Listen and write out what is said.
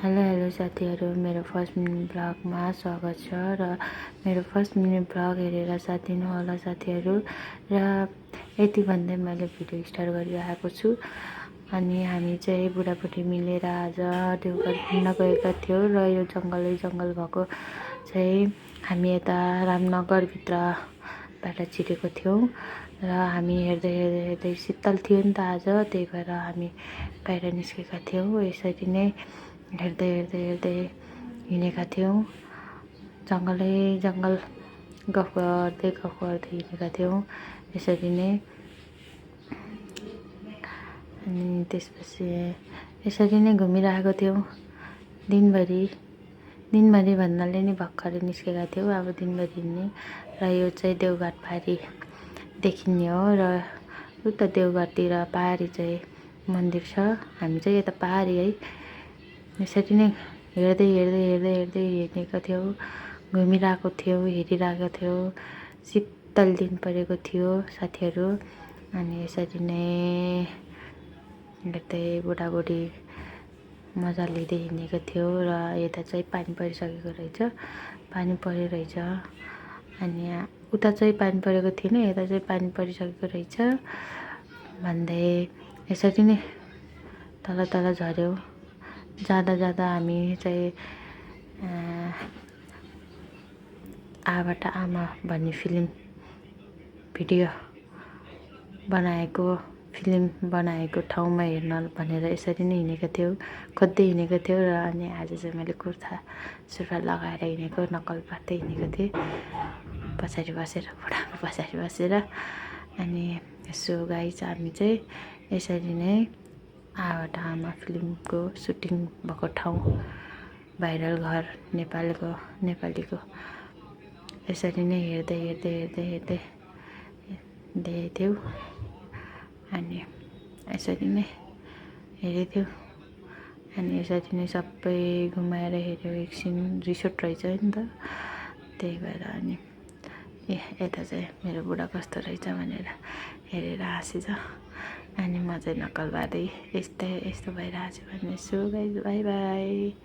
Hello साथीहरू, मेरो first minute ब्लगमा स्वागत छ र मेरो फर्स्ट मिनट ब्लग हेरेर साथ दिनु होला साथीहरू। र यति भन्दै मैले भिडियो स्टार्ट गरिरहेको छु। अनि हामी चाहिँ बुढाबुढी मिलेर आज देवघर घुम्न गएका थियौँ र यो जङ्गल भएको चाहिँ हामी यता रामनगरभित्रबाट छिरेको थियौँ र हामी हेर्दै शीतल थियो नि त आज, त्यही भएर हामी बाहिर निस्केका थियौँ। यसरी नै हेर्दै हिँडेका थियौँ। जङ्गल गफ गर्दै हिँडेका थियौँ यसरी नै। अनि त्यसपछि यसरी नै घुमिरहेको थियौँ दिनभरि भन्नाले नि भर्खरै निस्केका थियौँ। अब दिनभरि हिँड्ने र यो चाहिँ देवघाट पारी देखिने हो र उता देवघाटतिर पारी चाहिँ मन्दिर छ। हामी चाहिँ यता पारी है। यसरी नै हेर्दै हिँडेका थियौँ, घुमिरहेको थियौँ, हेरिरहेको थियौँ। शीतल दिन परेको थियो साथीहरू। अनि यसरी नै हेर्दै बुढाबुढी मजा लिँदै हिँडेको थियो र यता चाहिँ पानी परिसकेको रहेछ, पानी परिरहेछ। अनि उता चाहिँ पानी परेको थिएन, यता चाहिँ पानी परिसकेको रहेछ भन्दै यसरी नै तल झऱ्यौँ। जाँदा हामी चाहिँ आबाट आमा भन्ने भिडियो बनाएको ठाउँमा हेर्न भनेर यसरी नै हिँडेका थियौँ, खोज्दै हिँडेको थियौँ। र अनि आज चाहिँ मैले कुर्ता सुरुवाल लगाएर हिँडेको, नक्कल पार्दै हिँडेको थिएँ पछाडि बसेर। अनि यसो गाइस, हामी चाहिँ यसरी नै आबाट आमा फिल्मको सुटिङ भएको ठाउँ, भाइरल घर नेपालीको यसरी नै हेर्दै थियौँ। अनि यसरी नै हेरेथ्यौँ। अनि यसरी नै सबै घुमाएर हेऱ्यौँ। एकछिन रिसोर्ट रहेछ नि त, त्यही भएर। अनि यता चाहिँ मेरो बुढा कस्तो रहेछ भनेर हेरेर हाँसेछ। अनि म चाहिँ नक्कल पार्दै यस्तो भइरहेको छु भन्ने छु गाइस। By by.